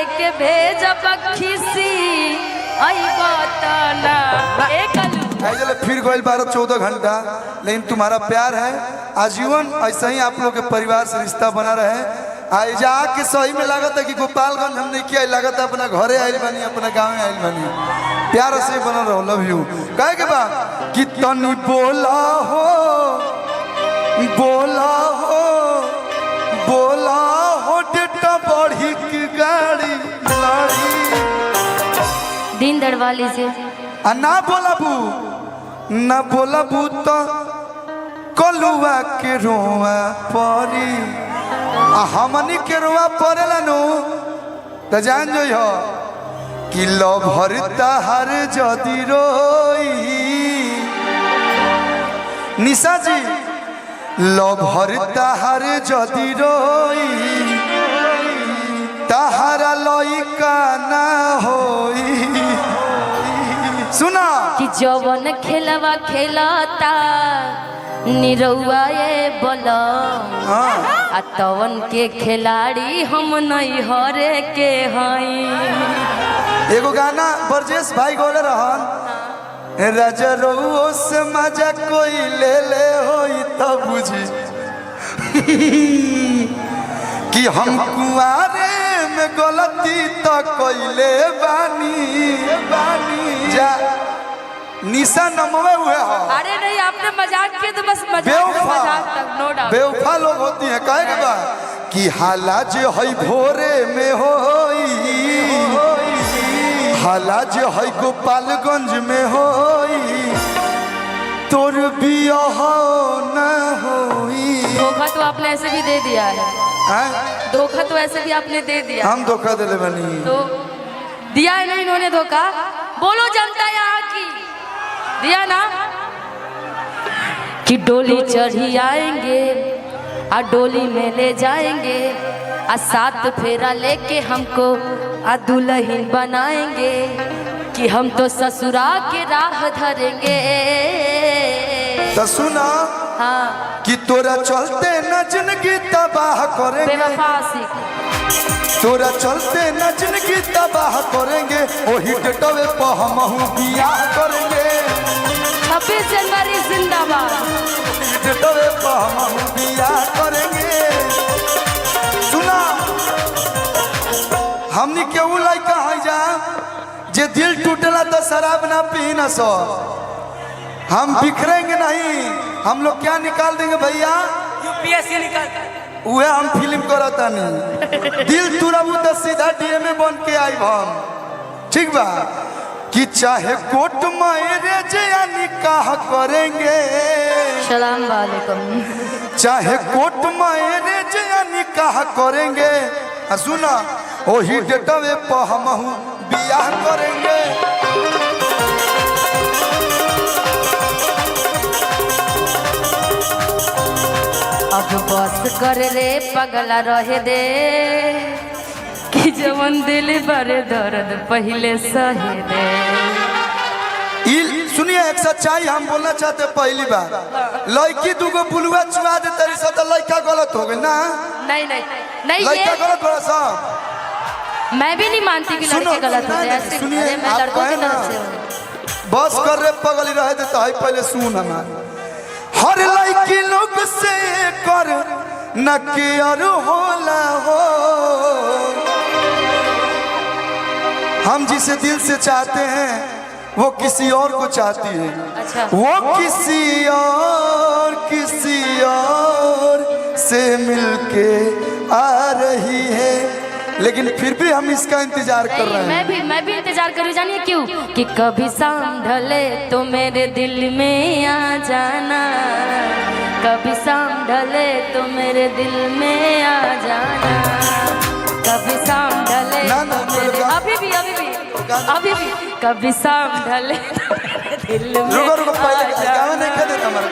लेके भेजब खिसी आई बताना चलो फिर गोल 12-14 घंटा, लेकिन तुम्हारा प्यार है आजीवन। ऐसा ही आप लोग के परिवार से रिश्ता बना रहे। आई जा के सही में लागत है कि गोपालगंज हम नहीं किया, लागत है अपना घरे आयल बनी, अपना गाँव में आयल बनी। प्यार से बनल रहो। Love you. कहे के बा कि तनी बोला हो बोला हो बोला हो डेटा बढ़ी की गाड़ी लाड़ी दिन दरवाली से ना बोला बू ना बोला बू तो कलुआ के रोआ परी हमनी के रोआ पड़ेला नु तो जान जो हो कि लो भरता हर जदी रोई निशा जी लो भरता हर जदी रोई तहारा लइका ना होई। सुना कि जवन खेलवा खेलता निरौआ ये बोला आ तवन के खिलाड़ी हम नहीं हरे के हई। एगो गाना बरजेश भाई गोले रहन राजा रउओ से मजा कोई ले ले होई तब बुझी कि हम कुआरे में गलती तो कोइले बानी जा निशा नमवे हुए हो। अरे नहीं आपने मजाक किया तो बस मजाक तक नो डाउट। बेवफा लोग होती है कहे के बा कि हाला जे हई भोरे में होई हाला जे हई गोपालगंज में होई तोर बियाह न होई। धोखा तो आपने ऐसे भी दे दिया है। धोखा तो ऐसे भी आपने दे दिया। हम धोखा दे बनी तो दिया है ना इन्होंने धोखा। बोलो जनता यहाँ की दिया ना कि डोली चढ़ी आएंगे आ डोली में ले जाएंगे आ 7 फेरा लेके हमको आ दुल्हन बनाएंगे कि हम तो ससुरा के राह धरेंगे। तो सुना हाँ कि तोरा चलते न जिंदगी तबाह करेंगे तोरा चलते न जिंदगी तबाह करेंगे वही डेटवे पर हम बियाह करेंगे। 26 जनवरी जिंदाबाद। डेटवे पर हम बियाह करेंगे। सुना हमनी केहू लइका है जा जे दिल टूटला तो शराब ना पी ना सो हम बिखरेंगे नहीं। हम लोग क्या निकाल देंगे भैया यूपीएससी निकाल उहे हम फिल्म करता नहीं दिल तुरबू तो सीधा डीएमए बन के आई हम ठीक बा कि चाहे कोर्ट मैरिज या निकाह करेंगे सलाम वालेकुम चाहे कोर्ट मैरिज या निकाह करेंगे। सुना वही डेटवे पर हम बियाह करेंगे। अब बस कर रे पगला रहे दे कि जवन दिल बड़े दर्द पहले सहे दे। सुनिए एक सच्चाई हम बोलना चाहते पहली बार लड़की दूगो बुलुआ चुआ दे तरी से तो लड़का गलत हो गई ना। नहीं नहीं नहीं लड़का गलत थोड़ा सा मैं भी नहीं मानती कि लड़के गलत होते हैं। ऐसे मैं लड़कों की तरफ से बस कर रे पगली रहे दे तो पहले सुन हमारे हर लड़की लोग से कर न केयर होला हो। हम जिसे दिल से चाहते हैं वो किसी और को चाहती है। अच्छा। वो किसी और से मिलके आ रही है लेकिन फिर भी हम इसका इंतजार कर रहे हैं। मैं भी इंतजार कर रही। जानिए क्यों कि कभी शाम ढले तो मेरे दिल में आ जाना कभी शाम ढले तो मेरे दिल में आ जाना कभी शाम ढले अभी भी कभी शाम ढले दिल में रुको पहले गावे नहीं कर देता हमारा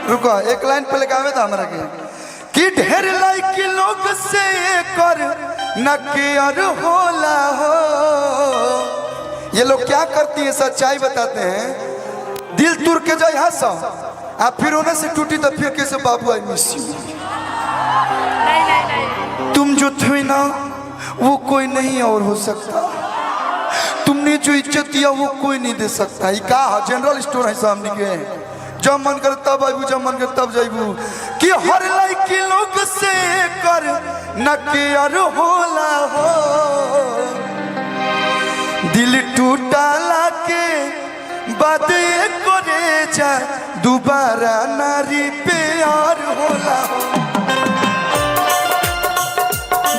रुको एक लाइन पहले गावे था हमारा कि ढेर लड़की लोग से कर न केयर होला हो। ये लोग क्या करती है सच्चाई बताते हैं दिल तुर के जाए हंस आप फिर उन्हें से टूटी तो फिर कैसे बाबू आई मिस यू तुम जो थे ना वो कोई नहीं और हो सकता, तुमने जो इज्जत दिया वो कोई नहीं दे सकता। ये का जनरल स्टोर है सामने के, जब मन कर तब आबू, जब मन कर तब जाइबू। कि हर लाइक लोग से कर न केयर होला हो, दिल टूटाला के बाद करे जा दोबारा नारी प्यार होला हो।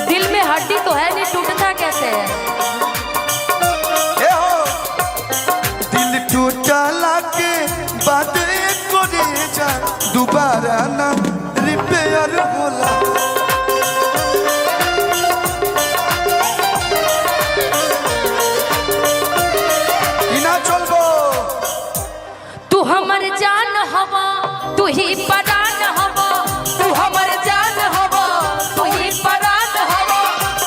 दिल में हड्डी तो है नहीं, टूटता कैसे है? दिल टूटाला के बाद करे जा दोबारा नारी प्यार होला। तू हमर जान हवा, तू ही परान हवा, तू हमर जान हवा, तू ही परान हवा।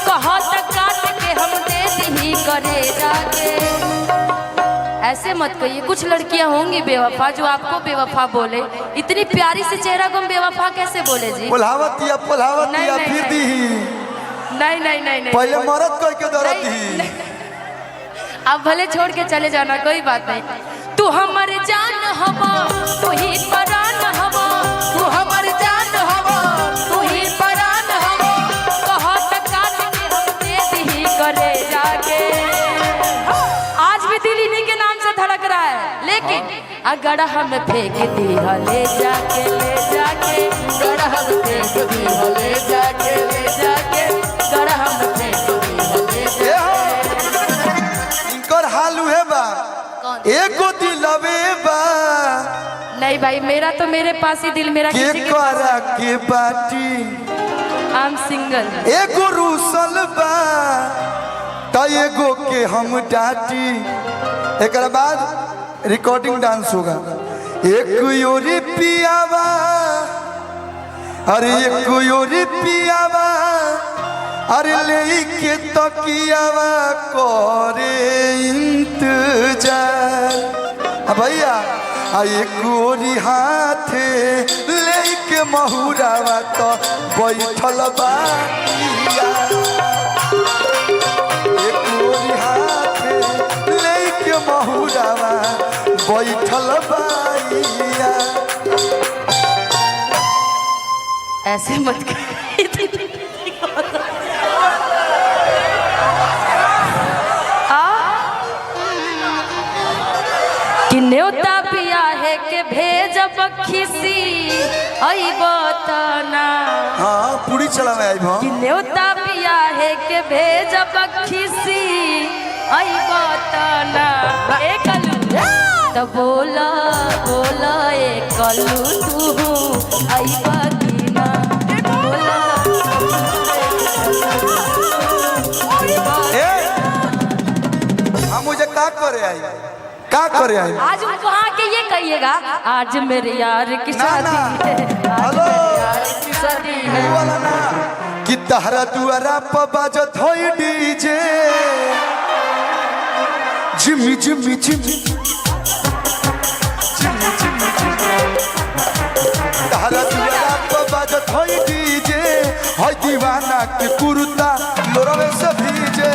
कहाँ तक काट के हम दे दी करे जाके। ऐसे मत कहिए, कुछ लड़कियां होंगी बेवफा जो आपको बेवफा बोले। इतनी प्यारी से चेहरा को हम बेवफा कैसे बोले जी? पुलावतिया पुलावतिया फिर दी। नहीं नहीं नहीं नहीं, पहले मरद कोई के दर्द दी। आप भले छोड़ के चले जाना, कोई बात नहीं। तू हमर जान हवा, तू ही परान हवा, तू हमर जान हवा, तू ही परान हवा। कहाँ तक काट के हम दे दी करे जाके। आज भी दिल इन्हीं के नाम से धड़क रहा है, लेकिन अगर हम फेंक दी ले जाके, ले जाके गड़ा हम फेंक दी ले जाके, ले जाके गड़ा हम फेंक दी ले जाके। इनकर हाल है बा एको दिलवे बा। नहीं भाई, मेरा तो मेरे पास ही दिल, मेरा किसी के पास के बाटी। I am single. एगो रूसल बा त एगो के हम डाटी। एक बाद रिकॉर्डिंग डांस होगा। एक योरी पियावा, अरे एक योरी पियावा, अरे लेके तकियावा करे इंतजार। भैया एक गोरी हाथे लेके महुरावा तो बैठल बाटिया। एक गोरी हाथे लेके महुरावा बैठल बाइया। ऐसे मत कर। कि न्योता पिया है के भेज बखिसी आई बतना। हाँ पूरी चला मैं आई भाव। कि न्योता पिया है के भेज बखिसी आई बतना। एक कलू तो बोला बोला एक कलू तू आई बकीना। बोला हम मुझे का करे आई, का करे आई? आज वहाँ के ये कहिएगा, आज मेरे यार की शादी है, आज हेलो मेरे यार की शादी है। वाला ना कि तहरा दुआरा पर बाजत होई DJ. Jimmy Jimmy Jimmy Jimmy Jimmy तहरा दुआरा पर बाजत होई डीजे। होई दीवाना के कुर्ता लोरवे से भीजे।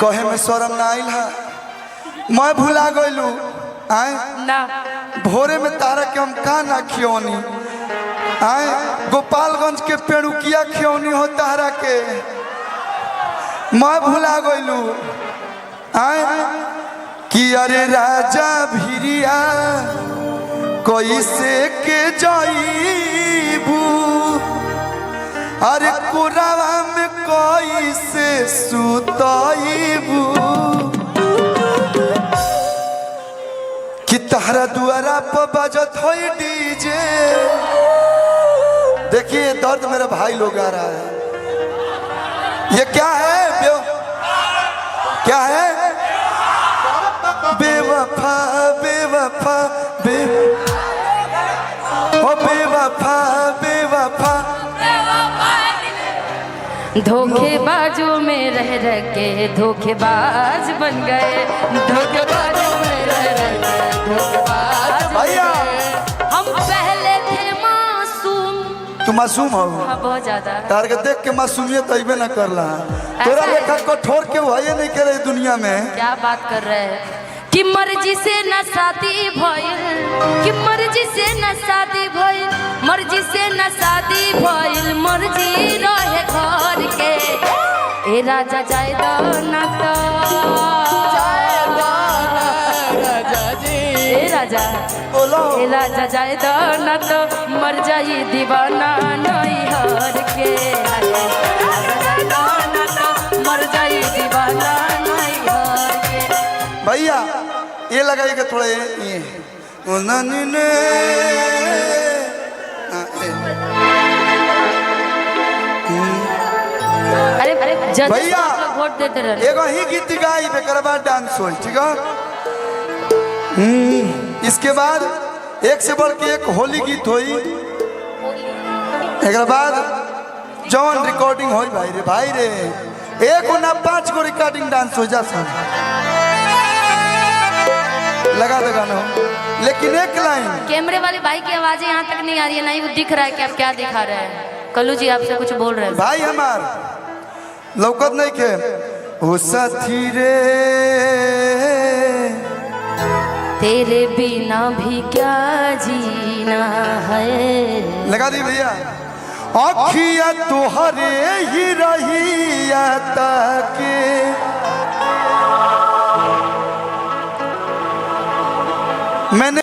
कहे में शरम ना आइल है, मैं भुला गइलू। आए ना भोरे में तारा के हम का ना खियौनी। आए गोपालगंज के पेड़ुकिया खियौनी हो तारा के, मैं भुला गइलू। आए कि अरे राजा भिरिया कैसे के जाइबू, अरे कोरावा में कैसे सुताइबू। कि तहरा दुआरा पर बजत होई डीजे। देखिए दर्द मेरा भाई लोग आ रहा है। ये क्या है? क्या है? बेवफा बेवफा ओ बेवफा बेवफा। धोखेबाजों में रह रह के धोखेबाज बन गए। धोखेबाजों में रह रह के धोखेबाज बन गए। हम पहले थे माँ तू मासूम हो। हाँ बहुत ज्यादा। तार के देख के मासूमियत अइबे ना करला। तोरा ऐसा है? लेखा कठोर के भये नहीं करे दुनिया में। क्या बात कर रहे हैं कि मर्जी से न शादी भइल, कि मर्जी से न शादी भइल, मर्जी से न शादी भइल, मर्जी रहे घर के। ए राजा जाय दो ना तो, ए राजा बोलो ए राजा जाय दो ना तो मर जाई दीवाना नई हर के। राजा जाय दो ना तो मर जाई दीवाना नई हर के। भैया ये लगाइएगा थोड़ा ये ओ नानी ने अरे अरे जज भैया वोट देते रहे। एगो ही गीत गाई बेकर बाद डांस होई ठीक है। इसके बाद एक से बढ़ के एक होली गीत होई। एक बाद जौन रिकॉर्डिंग होई भाई रे एक ना 5 गो रिकॉर्डिंग डांस हो जा सब लगा दे गाना। लेकिन एक लाइन कैमरे वाले भाई की आवाजें यहाँ तक नहीं आ रही है, नहीं वो दिख रहा है कि आप क्या दिखा रहे हैं। कल्लू जी आपसे कुछ बोल रहे हैं। भाई हमार लौकत नहीं के ओ साथी रे तेरे बिना भी क्या जीना है। लगा दी भैया। आँखिया तुहरे ही रही ताके मैंने